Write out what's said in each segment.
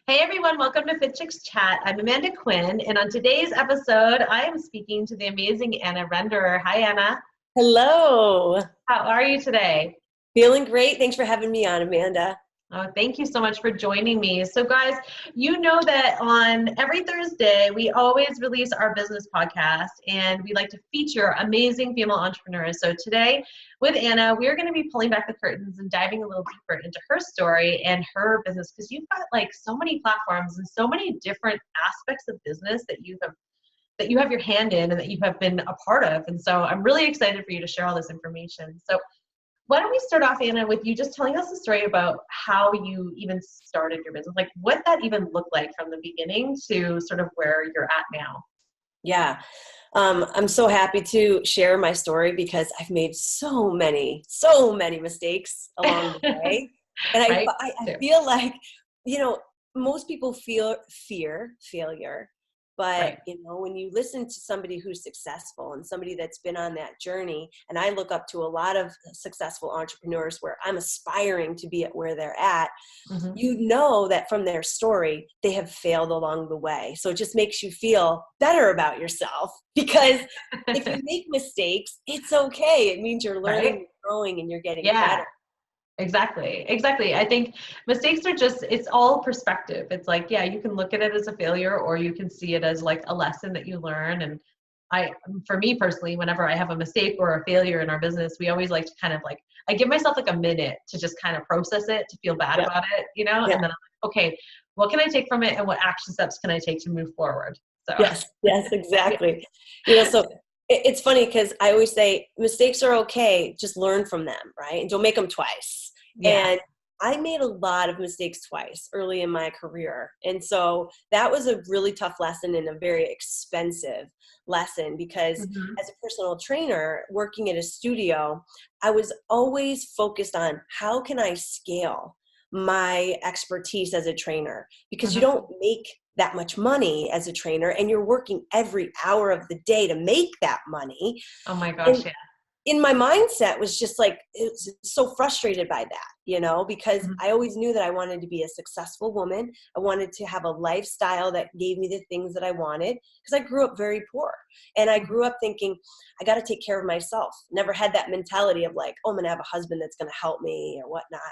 Hey everyone, welcome to Fit Chicks Chat. I'm Amanda Quinn, and on today's episode, I am speaking to the amazing Anna Renderer. Hi, Anna. Hello. How are you today? Feeling great. Thanks for having me on, Amanda. Oh, thank you so much for joining me. So, guys, you know that on every Thursday, we always release our business podcast, and we like to feature amazing female entrepreneurs. So, today with Anna, we are going to be pulling back the curtains and diving a little deeper into her story and her business, because you've got like so many platforms and so many different aspects of business that you have your hand in and that you have been a part of. And so, I'm really excited for you to share all this information. So, why don't we start off, Anna, with you just telling us a story about how you even started your business, like what that even looked like from the beginning to sort of where you're at now. Yeah. I'm so happy to share my story because I've made so many mistakes along the way. And Right? I feel like, most people fear failure. But, Right. when you listen to somebody who's successful and somebody that's been on that journey, and I look up to a lot of successful entrepreneurs where I'm aspiring to be at where they're at, Mm-hmm. you know that from their story, they have failed along the way. So it just makes you feel better about yourself because if you make mistakes, it's okay. It means you're learning, Right? you're growing, and you're getting Yeah. better. Exactly. I think mistakes are it's all perspective. It's like, yeah, you can look at it as a failure or you can see it as like a lesson that you learn. And for me personally, whenever I have a mistake or a failure in our business, we always like to kind of like, I give myself like a minute to just kind of process it, to feel bad Yeah. about it, Yeah. and then I'm like, okay, what can I take from it and what action steps can I take to move forward? So Yes, yeah. exactly. So it's funny because I always say mistakes are okay, just learn from them, right? And don't make them twice. Yeah. And I made a lot of mistakes twice early in my career. And so that was a really tough lesson and a very expensive lesson because Mm-hmm. as a personal trainer working at a studio, I was always focused on how can I scale my expertise as a trainer, because you Mm-hmm. don't make that much money as a trainer and you're working every hour of the day to make that money. Oh my And gosh. Yeah. in my mindset was just like, it was so frustrated by that, because Mm-hmm. I always knew that I wanted to be a successful woman. I wanted to have a lifestyle that gave me the things that I wanted because I grew up very poor. And I grew up thinking, I got to take care of myself. Never had that mentality of like, oh, I'm going to have a husband that's going to help me or whatnot.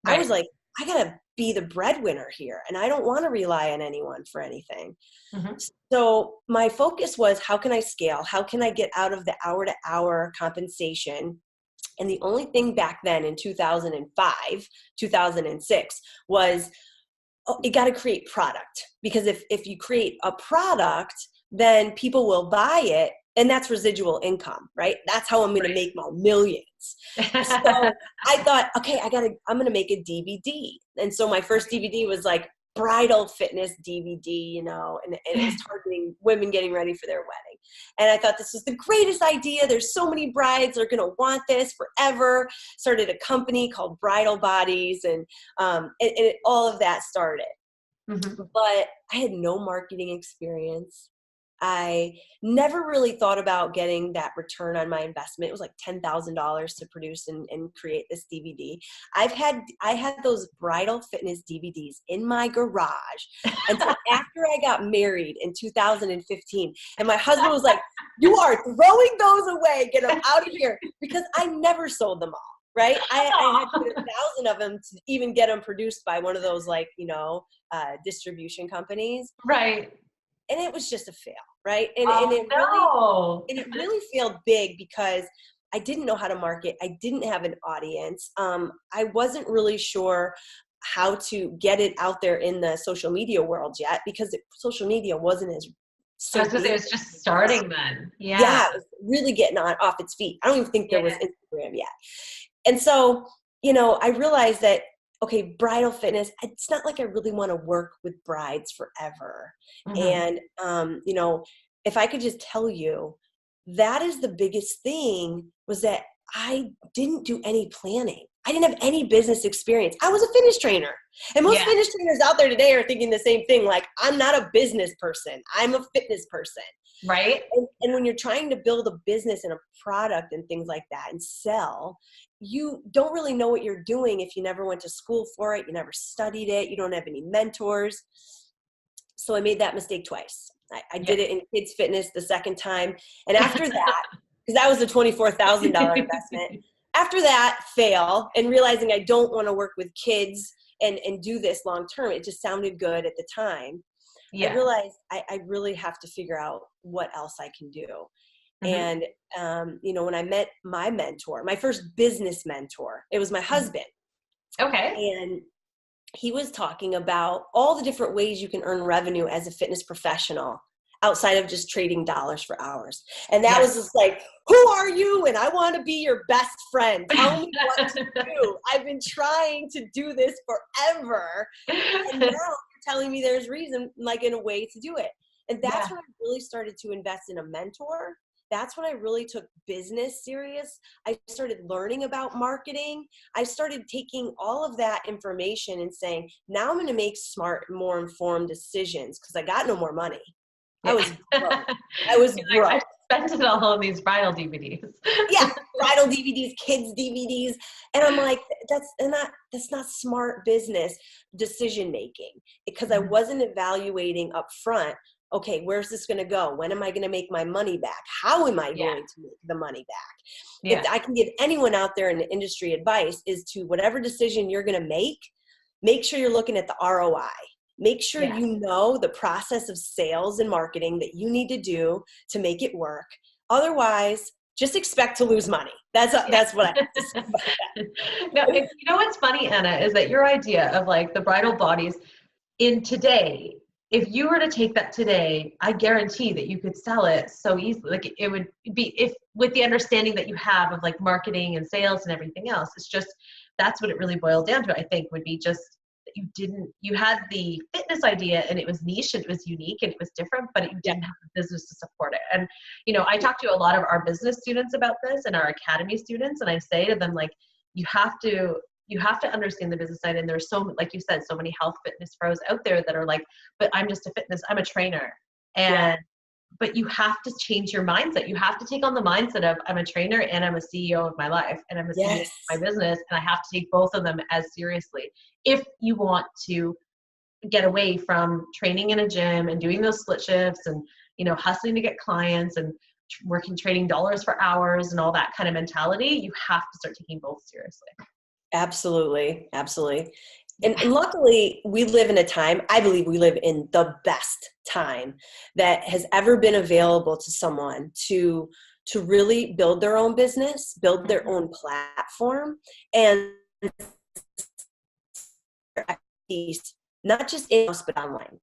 I was Right. like, I got to be the breadwinner here. And I don't want to rely on anyone for anything. Mm-hmm. So my focus was, how can I scale? How can I get out of the hour to hour compensation? And the only thing back then in 2005, 2006 was, you got to create product, because if you create a product, then people will buy it. And that's residual income, right? That's how I'm going to make my millions. So I thought, okay, I'm going to make a DVD. And so my first DVD was like bridal fitness DVD, and it was targeting women getting ready for their wedding. And I thought this was the greatest idea. There's so many brides that are going to want this forever. Started a company called Bridal Bodies, and all of that started. Mm-hmm. But I had no marketing experience. I never really thought about getting that return on my investment. It was like $10,000 to produce and create this DVD. I had those bridal fitness DVDs in my garage until after I got married in 2015. And my husband was like, you are throwing those away, get them out of here, because I never sold them all. Right. I had to get 1,000 of them to even get them produced by one of those distribution companies. Right. And it was just a fail, right? And Oh it really failed big because I didn't know how to market. I didn't have an audience. I wasn't really sure how to get it out there in the social media world yet, because social media wasn't as I so was gonna say big. it's just starting then. Yeah. Yeah, it was really getting off its feet. I don't even think there was Yeah. Instagram yet. And so, I realized that, okay, bridal fitness, it's not like I really want to work with brides forever. Mm-hmm. And, if I could just tell you, that is the biggest thing, was that I didn't do any planning. I didn't have any business experience. I was a fitness trainer. And most fitness trainers out there today are thinking the same thing. Like, I'm not a business person. I'm a fitness person. Right. And when you're trying to build a business and a product and things like that and sell, you don't really know what you're doing if you never went to school for it, you never studied it, you don't have any mentors. So I made that mistake twice. I did it in kids fitness the second time. And after that, because that was a $24,000 investment, after that fail and realizing I don't want to work with kids and do this long term, it just sounded good at the time. I realized I really have to figure out what else I can do. And, when I met my mentor, my first business mentor, it was my husband. Okay. And he was talking about all the different ways you can earn revenue as a fitness professional outside of just trading dollars for hours. And that was just like, who are you? And I want to be your best friend. Tell me what to do. I've been trying to do this forever. And now you're telling me there's reason, like in a way to do it. And that's when I really started to invest in a mentor. That's when I really took business serious. I started learning about marketing. I started taking all of that information and saying, now I'm going to make smart, more informed decisions because I got no more money. I was broke. I was broke. I spent it all on these bridal DVDs. Bridal DVDs, kids DVDs. And I'm like, that's not smart business decision making, because I wasn't evaluating up front. Okay, where's this going to go? When am I going to make my money back? How am I going to make the money back? If I can give anyone out there in the industry advice, is to whatever decision you're going to make sure you're looking at the ROI. Make sure you know the process of sales and marketing that you need to do to make it work. Otherwise, just expect to lose money. That's what I have to say about that. No, you know what's funny, Anna, is that your idea of like the bridal bodies in today, if you were to take that today, I guarantee that you could sell it so easily. Like it would be, if with the understanding that you have of like marketing and sales and everything else, it's just, that's what it really boiled down to, I think, would be just that you had the fitness idea and it was niche and it was unique and it was different, but you didn't have the business to support it. And, I talk to a lot of our business students about this and our academy students, and I say to them, like, you have to understand the business side. And there's like you said, so many health fitness pros out there that are like, but I'm a trainer. But you have to change your mindset. You have to take on the mindset of, I'm a trainer and I'm a CEO of my life and I'm a CEO of my business. And I have to take both of them as seriously if you want to get away from training in a gym and doing those split shifts and, hustling to get clients and trading dollars for hours and all that kind of mentality. You have to start taking both seriously. Absolutely. Absolutely. And luckily, we live in a time, I believe we live in the best time that has ever been available to someone to really build their own business, build their own platform, and not just in-house, but online.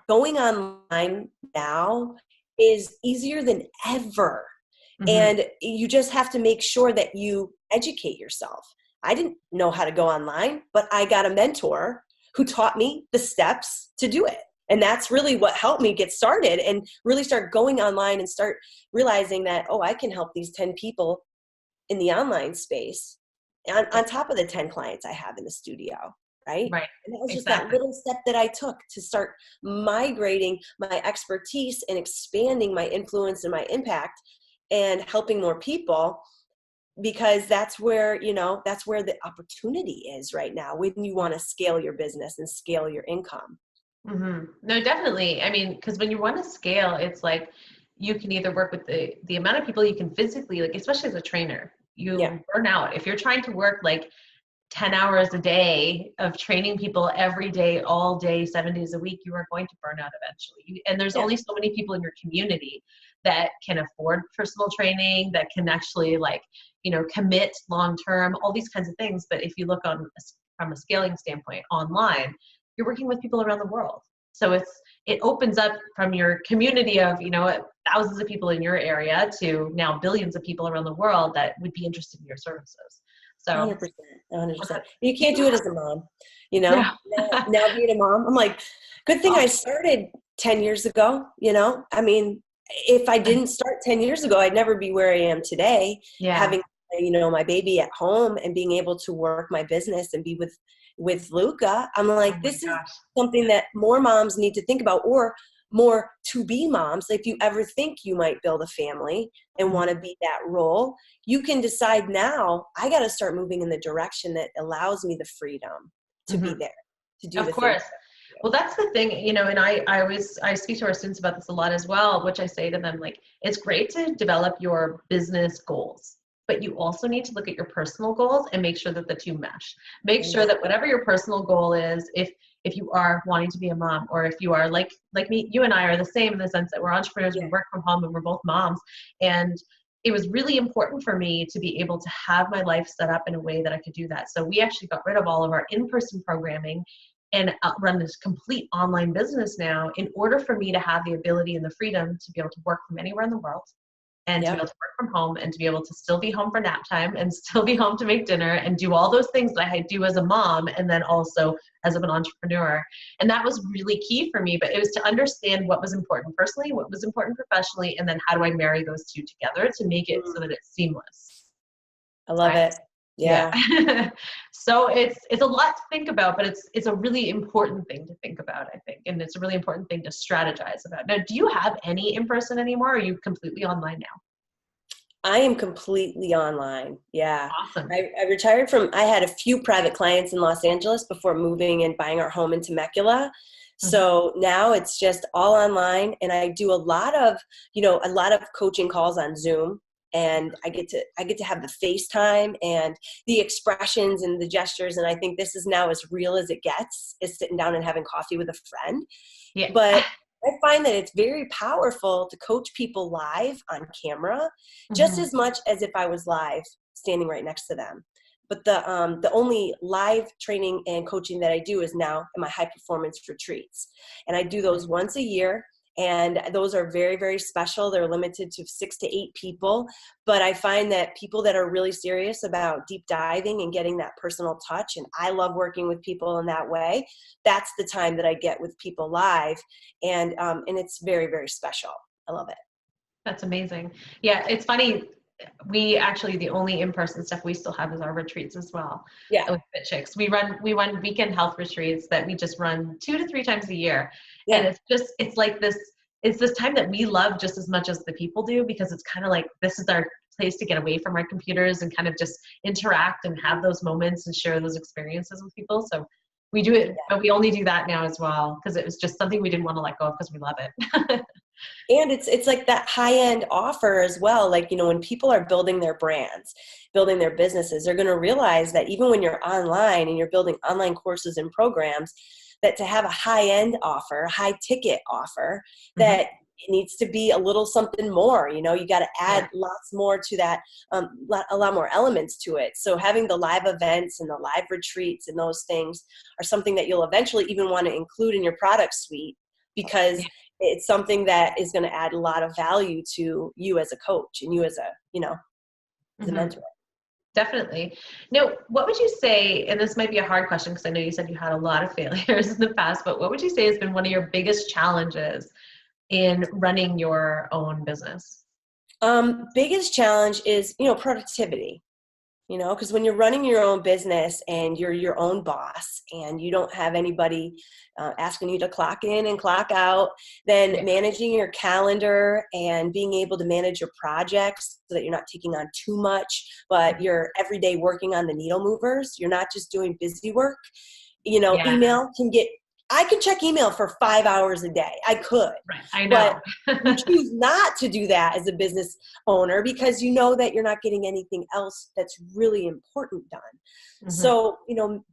Going online now is easier than ever. And you just have to make sure that you educate yourself. I didn't know how to go online, but I got a mentor who taught me the steps to do it. And that's really what helped me get started and really start going online and start realizing that, I can help these 10 people in the online space on top of the 10 clients I have in the studio. Right. And that was just that little step that I took to start migrating my expertise and expanding my influence and my impact and helping more people. Because that's where the opportunity is right now when you want to scale your business and scale your income. No, definitely. I mean, because when you want to scale, it's like you can either work with the amount of people you can physically, like, especially as a trainer, you burn out. If you're trying to work like 10 hours a day of training people every day, all day, 7 days a week, you are going to burn out eventually. And there's only so many people in your community that can afford personal training, that can actually commit long-term, all these kinds of things. But if you look from a scaling standpoint online, you're working with people around the world. So it opens up from your community of, thousands of people in your area to now billions of people around the world that would be interested in your services. So 100%. You can't do it as a mom, now being a mom, I'm like, good thing I started 10 years ago, I mean, if I didn't start 10 years ago, I'd never be where I am today, having, my baby at home and being able to work my business and be with Luca. I'm like, this is something that more moms need to think about, or more to-be moms. If you ever think you might build a family and want to be that role, you can decide now, I got to start moving in the direction that allows me the freedom to be there, to do Of the things. course. Well, that's the thing, you know, and I speak to our students about this a lot as well, which I say to them, like, it's great to develop your business goals, but you also need to look at your personal goals and make sure that the two mesh. Make sure that whatever your personal goal is, if you are wanting to be a mom, or if you are like me, you and I are the same in the sense that we're entrepreneurs, we work from home, and we're both moms. And it was really important for me to be able to have my life set up in a way that I could do that. So we actually got rid of all of our in-person programming and run this complete online business now in order for me to have the ability and the freedom to be able to work from anywhere in the world, and to be able to work from home, and to be able to still be home for nap time, and still be home to make dinner, and do all those things that I do as a mom, and then also as an entrepreneur. And that was really key for me, but it was to understand what was important personally, what was important professionally, and then how do I marry those two together to make it so that it's seamless. I love it. Yeah. So it's a lot to think about, but it's a really important thing to think about, I think. And it's a really important thing to strategize about. Now, do you have any in-person anymore, or are you completely online now? I am completely online. Yeah. Awesome. I retired I had a few private clients in Los Angeles before moving and buying our home in Temecula. So now it's just all online, and I do a lot of coaching calls on Zoom. And I get to have the FaceTime and the expressions and the gestures. And I think this is now as real as it gets, is sitting down and having coffee with a friend. Yeah. But I find that it's very powerful to coach people live on camera, just as much as if I was live standing right next to them. But the only live training and coaching that I do is now in my high performance retreats. And I do those once a year. And those are very, very special. They're limited to 6 to 8 people. But I find that people that are really serious about deep diving and getting that personal touch, and I love working with people in that way, that's the time that I get with people live. And it's very, very special. I love it. That's amazing. Yeah, it's funny. We actually, the only in-person stuff we still have is our retreats as well. Yeah. With Fit Chicks. We run weekend health retreats that we just run 2 to 3 times a year. Yeah. And it's this time that we love just as much as the people do, because it's kind of like, this is our place to get away from our computers and kind of just interact and have those moments and share those experiences with people. So we do it, but we only do that now as well, because it was just something we didn't want to let go of, because we love it. And it's like that high-end offer as well. Like, when people are building their brands, building their businesses, they're going to realize that even when you're online and you're building online courses and programs, that to have a high-end offer, high ticket offer, that it needs to be a little something more. You got to add lots more to that, a lot more elements to it. So having the live events and the live retreats and those things are something that you'll eventually even want to include in your product suite, because it's something that is going to add a lot of value to you as a coach and you as as a mentor. Definitely. Now, what would you say, and this might be a hard question because I know you said you had a lot of failures in the past, but what would you say has been one of your biggest challenges in running your own business? Biggest challenge is, productivity. Because when you're running your own business and you're your own boss and you don't have anybody asking you to clock in and clock out, then managing your calendar and being able to manage your projects so that you're not taking on too much, but you're every day working on the needle movers. You're not just doing busy work. Email I could check email for 5 hours a day. I could. Right. I know. But you choose not to do that as a business owner, because you know that you're not getting anything else that's really important done. So,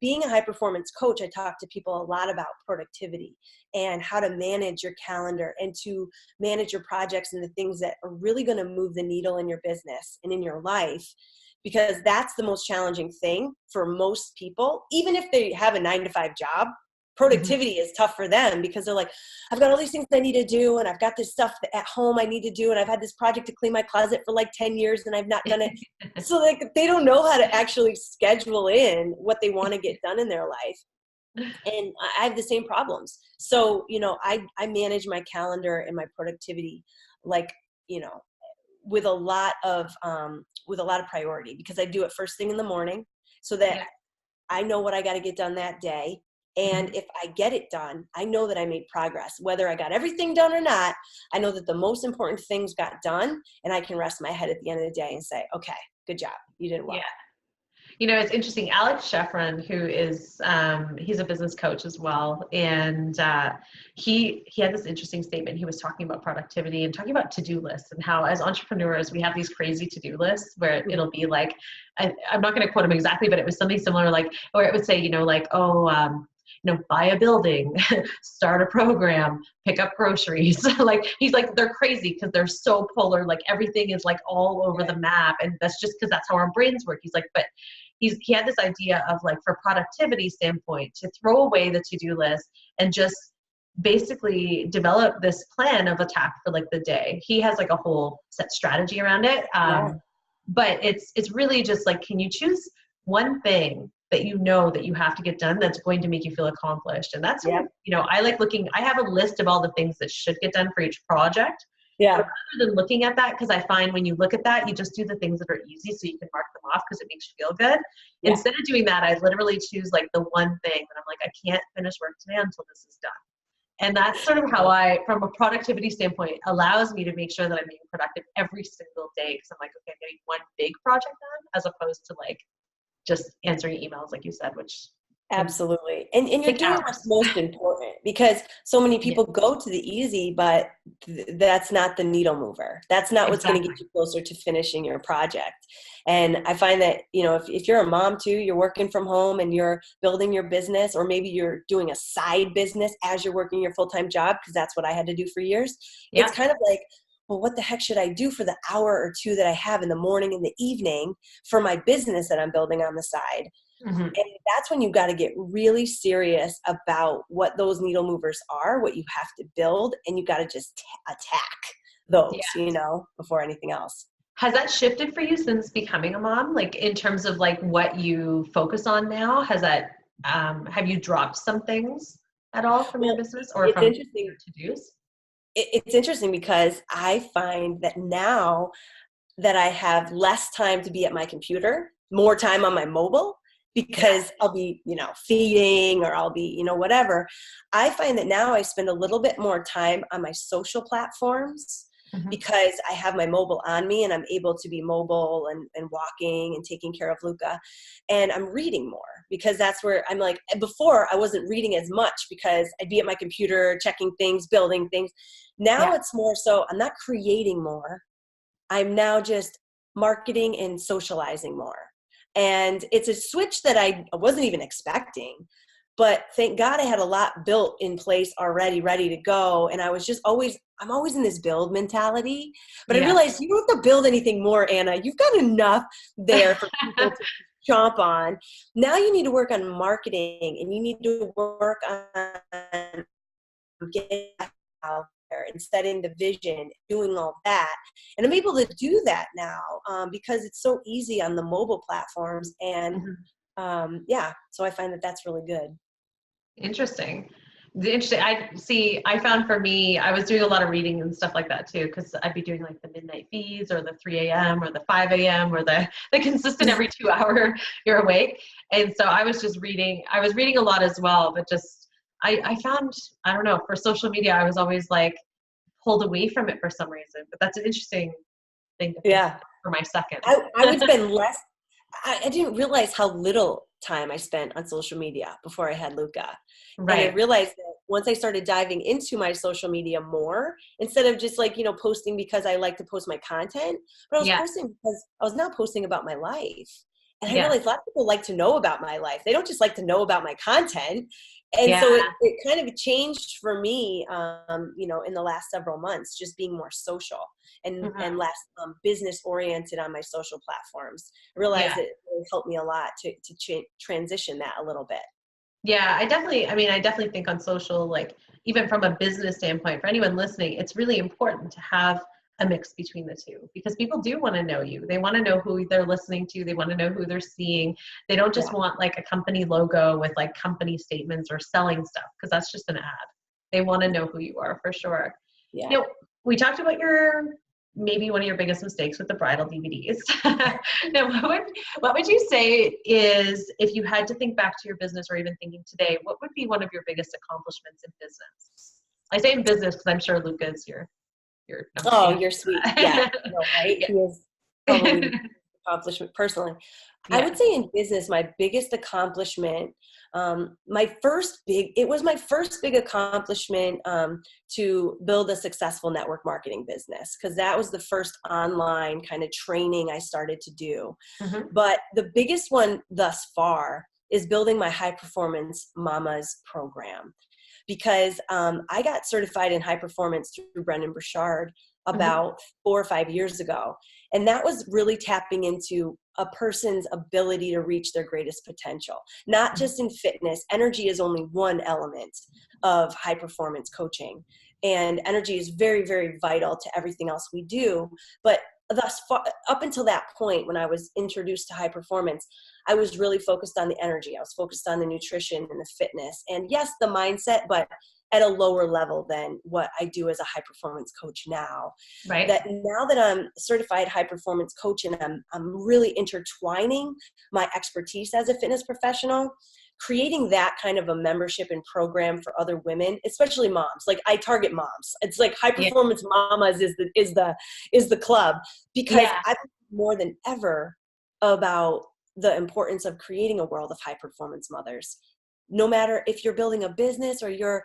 being a high performance coach, I talk to people a lot about productivity and how to manage your calendar and to manage your projects and the things that are really going to move the needle in your business and in your life. Because that's the most challenging thing for most people, even if they have a 9-to-5 job. Productivity is tough for them because they're like, I've got all these things I need to do, and I've got this stuff at home I need to do, and I've had this project to clean my closet for like 10 years and I've not done it. So they don't know how to actually schedule in what they want to get done in their life. And I have the same problems. So, I manage my calendar and my productivity, with a lot of priority, because I do it first thing in the morning so that I know what I got to get done that day. And if I get it done, I know that I made progress. Whether I got everything done or not, I know that the most important things got done, and I can rest my head at the end of the day and say, okay, good job. You did well. Yeah. You know, it's interesting. Alex Sheffrin, who is, he's a business coach as well. And he had this interesting statement. He was talking about productivity and talking about to-do lists and how as entrepreneurs, we have these crazy to-do lists where it'll be like, I'm not going to quote him exactly, but it was something similar, like, or it would say, you know, like, buy a building, start a program, pick up groceries. Like, he's like, they're crazy because they're so polar. Like, everything is like all over the map. And that's just because that's how our brains work. He's like, but he had this idea of, like, for productivity standpoint, to throw away the to-do list and just basically develop this plan of attack for like the day. He has like a whole set strategy around it. But it's really just like, can you choose one thing that you know that you have to get done that's going to make you feel accomplished? And that's, you know, I have a list of all the things that should get done for each project. Yeah. But rather than looking at that, because I find when you look at that, you just do the things that are easy so you can mark them off because it makes you feel good. Yeah. Instead of doing that, I literally choose like the one thing that I'm like, I can't finish work today until this is done. And that's sort of how from a productivity standpoint, allows me to make sure that I'm being productive every single day. Because I'm like, okay, I'm getting one big project done as opposed to like just answering emails, like you said, which absolutely. And you're doing what's most important, because so many people go to the easy, but that's not the needle mover. That's not what's going to get you closer to finishing your project. And I find that, you know, if you're a mom too, you're working from home and you're building your business, or maybe you're doing a side business as you're working your full-time job, because that's what I had to do for years. It's kind of like, well, what the heck should I do for the hour or two that I have in the morning and the evening for my business that I'm building on the side? Mm-hmm. And that's when you got to get really serious about what those needle movers are, what you have to build, and you got to just attack those, you know, before anything else. Has that shifted for you since becoming a mom? Like, in terms of like what you focus on now, has that, have you dropped some things at all from your business or from your to-dos? It's interesting because I find that now that I have less time to be at my computer, more time on my mobile, because I'll be, you know, feeding, or I'll be, you know, whatever. I find that now I spend a little bit more time on my social platforms, because I have my mobile on me and I'm able to be mobile and walking and taking care of Luca. And I'm reading more, because that's where I'm like, before I wasn't reading as much because I'd be at my computer checking things, building things. Now it's more so I'm not creating more. I'm now just marketing and socializing more. And it's a switch that I wasn't even expecting, but thank God I had a lot built in place already, ready to go. And I was just I'm always in this build mentality, but I realized you don't have to build anything more, Anna. You've got enough there for people to chomp on. Now you need to work on marketing, and you need to work on getting out there and setting the vision, doing all that. And I'm able to do that now because it's so easy on the mobile platforms. And so I find that that's really good. Interesting. I found for me, I was doing a lot of reading and stuff like that too, because I'd be doing like the midnight feeds or the 3 a.m. or the 5 a.m. or the consistent every 2 hour you're awake. And so I was reading a lot as well, but just, I found, I don't know, for social media, I was always like pulled away from it for some reason, but that's an interesting thing to think for my second. I would spend less. I didn't realize how little time I spent on social media before I had Luca. Right. And I realized that once I started diving into my social media more, instead of just like, you know, posting because I like to post my content, but I was posting because I was now posting about my life. And I realized a lot of people like to know about my life. They don't just like to know about my content. And so it kind of changed for me, you know, in the last several months, just being more social and less business oriented on my social platforms. I realized it really helped me a lot to transition that a little bit. Yeah, I definitely think on social, like even from a business standpoint, for anyone listening, it's really important to have a mix between the two, because people do want to know you. They want to know who they're listening to. They want to know who they're seeing. They don't just want like a company logo with like company statements or selling stuff, because that's just an ad. They want to know who you are for sure. Yeah. You know, we talked about your maybe one of your biggest mistakes with the bridal DVDs. Now, what would you say is, if you had to think back to your business or even thinking today, what would be one of your biggest accomplishments in business? I say in business because I'm sure Luca is your I'm Oh, kidding. you're sweet. Yeah. No, right? He is probably the biggest accomplishment personally. I Yeah. would say in business, my biggest accomplishment, it was my first big accomplishment to build a successful network marketing business, because that was the first online kind of training I started to do. Mm-hmm. But the biggest one thus far is building my high performance mamas program, because I got certified in high performance through Brendan Burchard Mm-hmm. about 4 or 5 years ago. And that was really tapping into a person's ability to reach their greatest potential, not just in fitness. Energy is only one element of high performance coaching. And energy is very, very vital to everything else we do. But thus far, up until that point, when I was introduced to high performance, I was really focused on the energy. I was focused on the nutrition and the fitness, and yes, the mindset, but at a lower level than what I do as a high performance coach now. Right. That now that I'm certified high performance coach, and I'm really intertwining my expertise as a fitness professional, creating that kind of a membership and program for other women, especially moms. Like, I target moms. It's like high Yeah. performance mamas is the club, because Yeah. I think more than ever about the importance of creating a world of high performance mothers. No matter if you're building a business or you're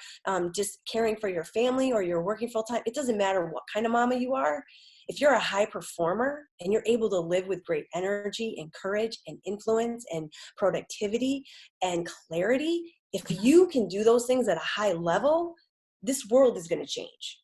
just caring for your family or you're working full time, it doesn't matter what kind of mama you are. If you're a high performer and you're able to live with great energy and courage and influence and productivity and clarity, if you can do those things at a high level, this world is going to change.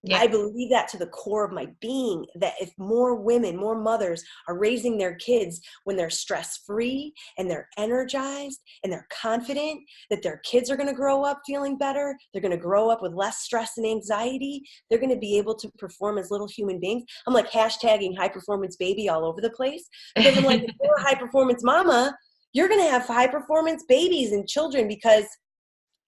Yeah. I believe that to the core of my being, that if more women, more mothers are raising their kids when they're stress-free and they're energized and they're confident, that their kids are going to grow up feeling better. They're going to grow up with less stress and anxiety. They're going to be able to perform as little human beings. I'm like hashtagging high performance baby all over the place, because I'm like, if you're a high performance mama, you're going to have high performance babies and children, because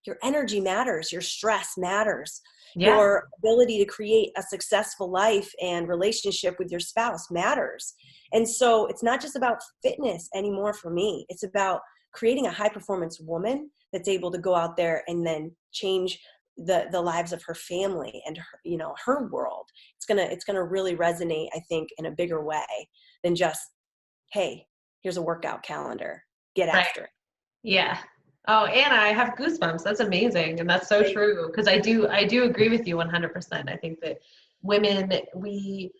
your energy matters, your stress matters, Yeah. your ability to create a successful life and relationship with your spouse matters. And so it's not just about fitness anymore for me. It's about creating a high performance woman that's able to go out there and then change the lives of her family and her world. It's gonna really resonate, I think, in a bigger way than just, hey, here's a workout calendar, get Right. after it. Yeah. Oh, Anna, I have goosebumps. That's amazing. And that's so true. Because I do agree with you 100%. I think that women, we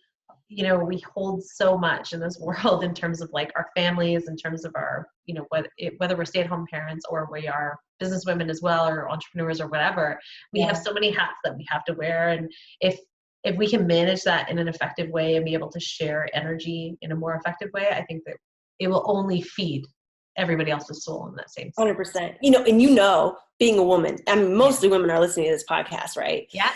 hold so much in this world in terms of like our families, in terms of our, whether we're stay-at-home parents or we are business women as well, or entrepreneurs or whatever, we have Yeah. so many hats that we have to wear. And if we can manage that in an effective way and be able to share energy in a more effective way, I think that it will only feed everybody else's soul in that same sense. 100%. And being a woman, I mean, mostly women are listening to this podcast, right? Yeah.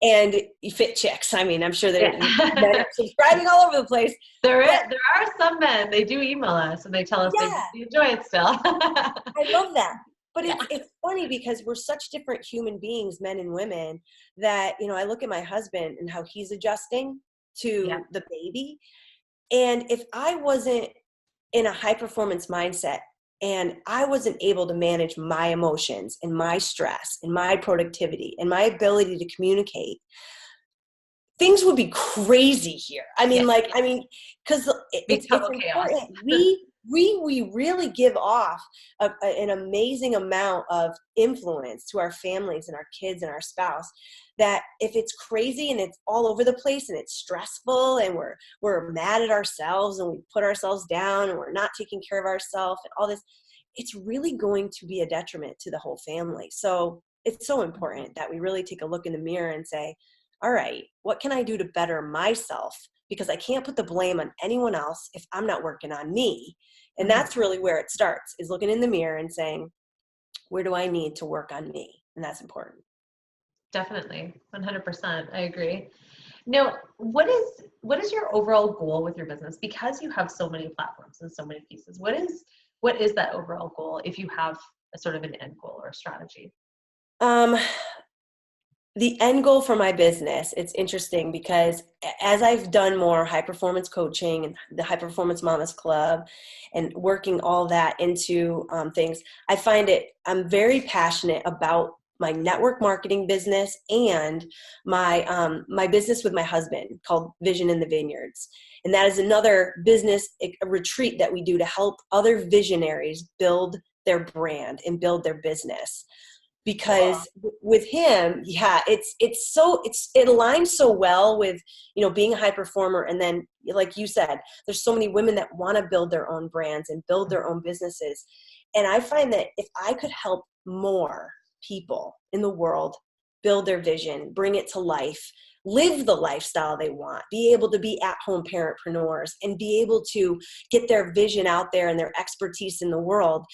And fit chicks. I mean, I'm sure that men Yeah. are subscribing all over the place. There But are some men, they do email us and they tell us they yeah, enjoy it still. I love that. But Yeah. it's funny, because we're such different human beings, men and women, that, I look at my husband and how he's adjusting Yeah. to the baby. And if I wasn't in a high performance mindset and I wasn't able to manage my emotions and my stress and my productivity and my ability to communicate, things would be crazy here. Yeah. Because Be it's total chaos. important. We really give off an amazing amount of influence to our families and our kids and our spouse, that if it's crazy and it's all over the place and it's stressful and we're mad at ourselves and we put ourselves down and we're not taking care of ourselves and all this, it's really going to be a detriment to the whole family. So it's so important that we really take a look in the mirror and say, all right, what can I do to better myself? Because I can't put the blame on anyone else if I'm not working on me. And Mhm. that's really where it starts, is looking in the mirror and saying, where do I need to work on me? And that's important. Definitely. 100%. I agree. Now, what is your overall goal with your business? Because you have so many platforms and so many pieces, what is that overall goal if you have a sort of an end goal or a strategy? Um, The end goal for my business, it's interesting because as I've done more high performance coaching and the High Performance Mamas Club and working all that into things, I find I'm very passionate about my network marketing business and my business with my husband called Vision in the Vineyards. And that is another business, a retreat that we do to help other visionaries build their brand and build their business. Because with him, yeah, it aligns so well with, being a high performer. And then, like you said, there's so many women that want to build their own brands and build their own businesses. And I find that if I could help more people in the world build their vision, bring it to life, live the lifestyle they want, be able to be at-home parentpreneurs, and be able to get their vision out there and their expertise in the world,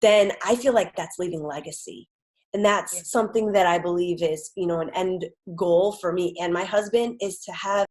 then I feel like that's leaving legacy. And that's something that I believe is, an end goal for me and my husband, is to have